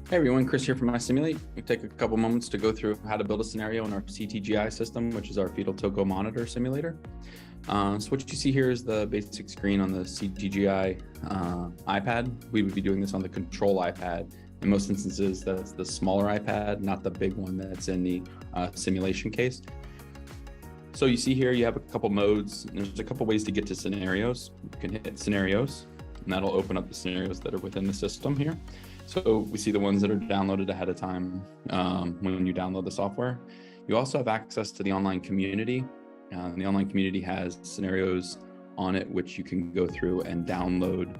Hey everyone, Chris here from iSimulate. We take a couple moments to go through how to build a scenario in our CTGi system, which is our fetal toco monitor simulator. So what you see here is the basic screen on the CTGi iPad. We would be doing this on the control iPad. In most instances, that's the smaller iPad, not the big one that's in the simulation case. So you see here, you have a couple modes. There's a couple ways to get to scenarios. You can hit scenarios, and that'll open up the scenarios that are within the system here. So we see the ones that are downloaded ahead of time when you download the software. You also have access to the online community. The online community has scenarios on it, which you can go through and download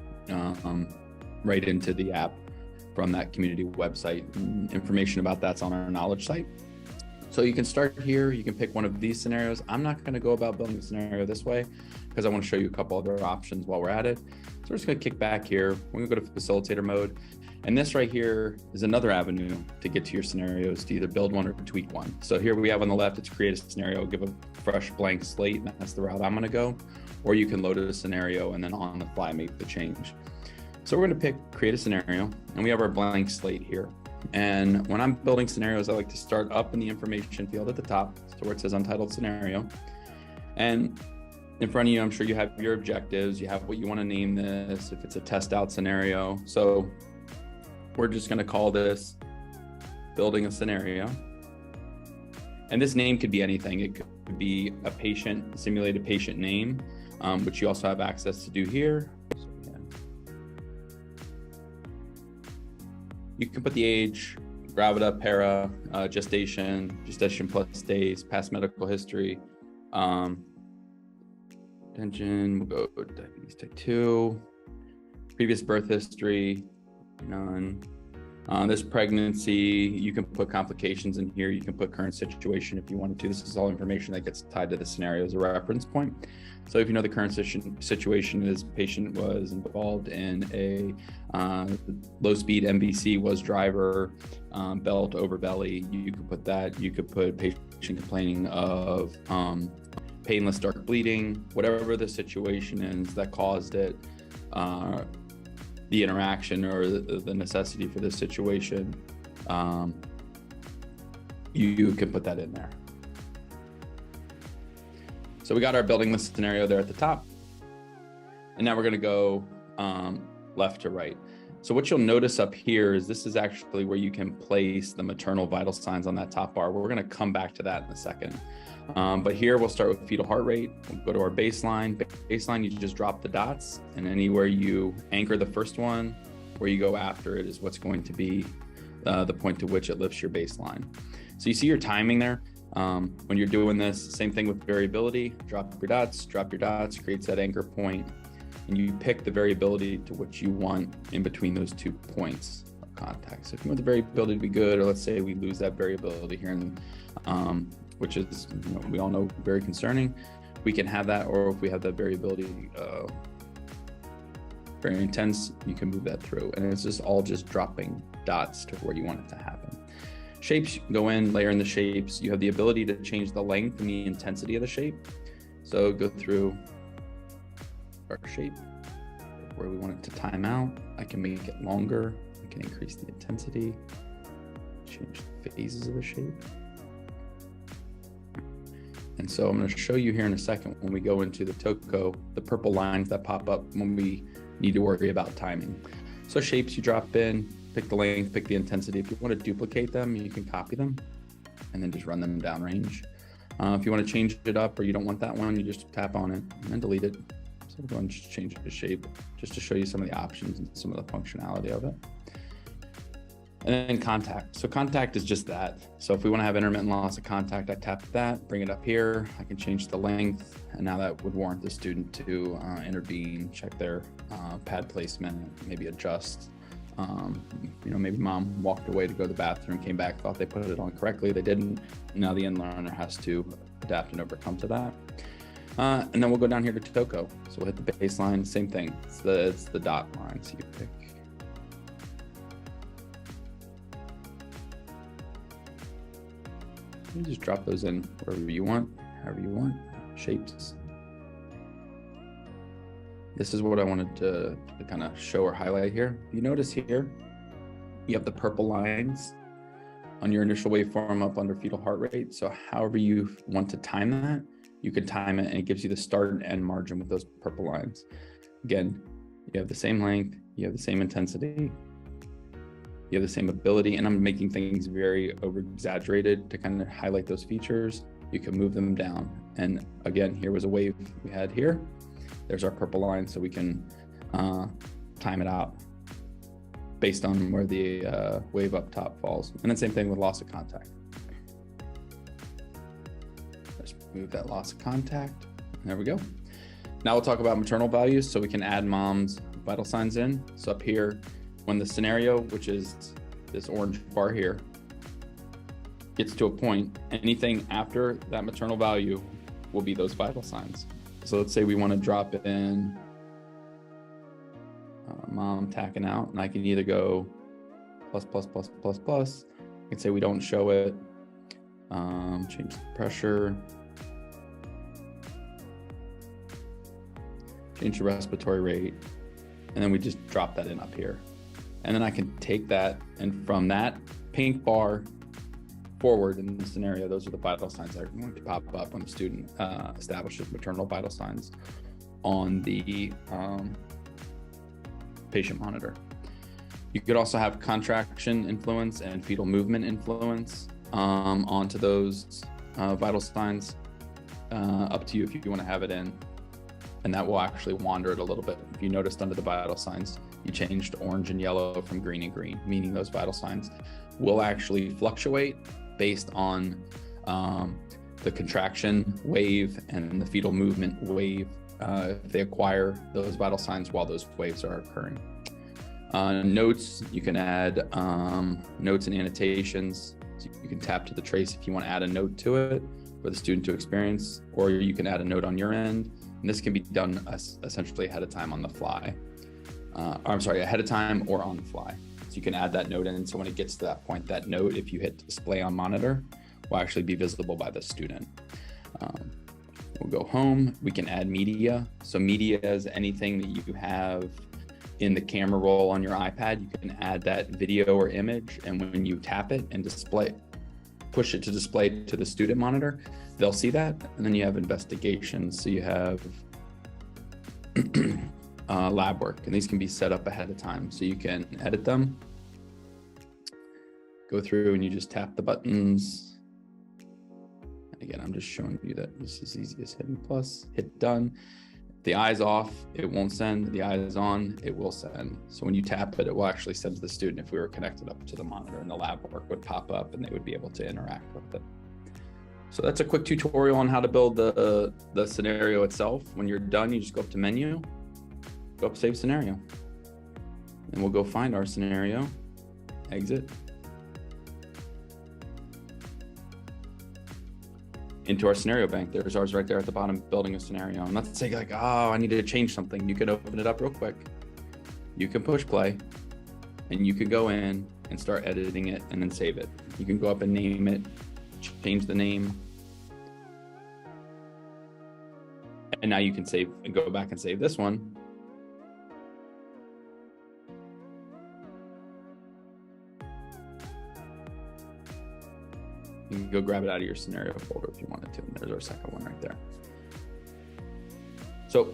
right into the app from that community website. Information about that's on our knowledge site. So you can start here, you can pick one of these scenarios. I'm not gonna go about building a scenario this way because I wanna show you a couple other options while we're at it. So we're just gonna kick back here. We're gonna go to facilitator mode. And this right here is another avenue to get to your scenarios, to either build one or tweak one. So here we have on the left, it's create a scenario, give a fresh blank slate, and that's the route I'm gonna go. Or you can load a scenario and then on the fly make the change. So we're gonna pick create a scenario, and we have our blank slate here. And when I'm building scenarios, I like to start up in the information field at the top, so where it says untitled scenario. And in front of you, I'm sure you have your objectives, you have what you wanna name this, if it's a test out scenario. So we're just gonna call this building a scenario. And this name could be anything. It could be a patient, simulated patient name, which you also have access to do here. So, yeah. You can put the age, gravida, para, gestation plus days, past medical history, attention, we'll go diabetes type 2, previous birth history, none. This pregnancy, you can put complications in here. You can put current situation if you wanted to. This is all information that gets tied to the scenario as a reference point. So if you know the current situation is patient was involved in a low-speed MVC, was driver, belt over belly, you could put that. You could put patient complaining of painless dark bleeding, whatever the situation is that caused it, the interaction or the necessity for this situation, you can put that in there. So we got our building list scenario there at the top. And now we're gonna go left to right. So what you'll notice up here is this is actually where you can place the maternal vital signs on that top bar. We're gonna come back to that in a second. But here we'll start with fetal heart rate. We'll go to our baseline. Baseline, you just drop the dots, and anywhere you anchor the first one, where you go after it is what's going to be the point to which it lifts your baseline. So you see your timing there. When you're doing this, same thing with variability, drop your dots, creates that anchor point, and you pick the variability to which you want in between those 2 points of contact. So if you want the variability to be good, or let's say we lose that variability here, and which is, we all know, very concerning, we can have that, or if we have that variability very intense, you can move that through. And it's just all just dropping dots to where you want it to happen. Shapes, go in, layer in the shapes. You have the ability to change the length and the intensity of the shape. So go through our shape, where we want it to time out. I can make it longer. I can increase the intensity, change the phases of the shape. And so I'm going to show you here in a second when we go into the toco, the purple lines that pop up when we need to worry about timing. So shapes, you drop in, pick the length, pick the intensity. If you want to duplicate them, you can copy them and then just run them downrange. If you want to change it up or you don't want that one, you just tap on it and then delete it. So we'll go and just change the shape just to show you some of the options and some of the functionality of it. And then contact. So contact is just that. So if we want to have intermittent loss of contact, I tap that, bring it up here. I can change the length, and now that would warrant the student to intervene, check their pad placement, maybe adjust. Maybe mom walked away to go to the bathroom, came back, thought they put it on correctly, they didn't. Now the end learner has to adapt and overcome to that. And then we'll go down here to toco. So we'll hit the baseline, same thing. It's the dot line. So you pick. You just drop those in wherever you want, however you want, shapes. This is what I wanted to kind of show or highlight here. You notice here, You have the purple lines on your initial waveform up under fetal heart rate. So however you want to time that, you can time it, and it gives you the start and end margin with those purple lines. Again, you have the same length, you have the same intensity, you have the same ability, and I'm making things very over exaggerated to kind of highlight those features. You can move them down. And again, here was a wave we had here. There's our purple line, so we can time it out based on where the wave up top falls. And then same thing with loss of contact. Let's move that loss of contact. There we go. Now we'll talk about maternal values, so we can add mom's vital signs in. So up here, when the scenario, which is this orange bar here, gets to a point, anything after that maternal value will be those vital signs. So let's say we want to drop in mom tacking out, and I can either go plus, plus, plus, plus, plus. I can say we don't show it, change the pressure, change the respiratory rate, and then we just drop that in up here. And then I can take that, and from that pink bar forward in the scenario, those are the vital signs that are going to pop up when the student establishes maternal vital signs on the patient monitor. You could also have contraction influence and fetal movement influence onto those vital signs. Up to you if you want to have it in, and that will actually wander it a little bit. If you noticed under the vital signs, you changed orange and yellow from green and green, meaning those vital signs will actually fluctuate based on the contraction wave and the fetal movement wave, if they acquire those vital signs while those waves are occurring. Notes, you can add notes and annotations. So you can tap to the trace if you want to add a note to it for the student to experience, or you can add a note on your end. And this can be done essentially ahead of time on the fly. Ahead of time or on the fly. So you can add that note in, so when it gets to that point, that note, if you hit display on monitor, will actually be visible by the student. We'll go home. We can add media. So media is anything that you have in the camera roll on your iPad. You can add that video or image, and when you tap it and push it to display to the student monitor, they'll see that. And then you have investigations. So you have lab work, and these can be set up ahead of time. So you can edit them, go through, and you just tap the buttons. Again, I'm just showing you that this is easy as hitting plus, hit done. If the eye's off, it won't send. The eye is on, it will send. So when you tap it, it will actually send to the student if we were connected up to the monitor, and the lab work would pop up and they would be able to interact with it. So that's a quick tutorial on how to build the scenario itself. When you're done, you just go up to menu, go up save scenario, and we'll go find our scenario, exit, into our scenario bank. There's ours right there at the bottom, building a scenario. And let's say like, oh, I need to change something. You can open it up real quick. You can push play, and you can go in and start editing it and then save it. You can go up and name it, change the name. And now you can save and go back and save this one. You can go grab it out of your scenario folder if you wanted to. And there's our second one right there. So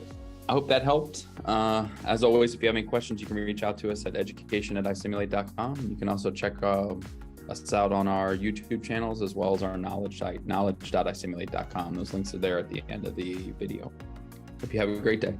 I hope that helped. As always, if you have any questions, you can reach out to us at education@isimulate.com. You can also check us out on our YouTube channels, as well as our knowledge site, knowledge.isimulate.com. Those links are there at the end of the video. Hope you have a great day.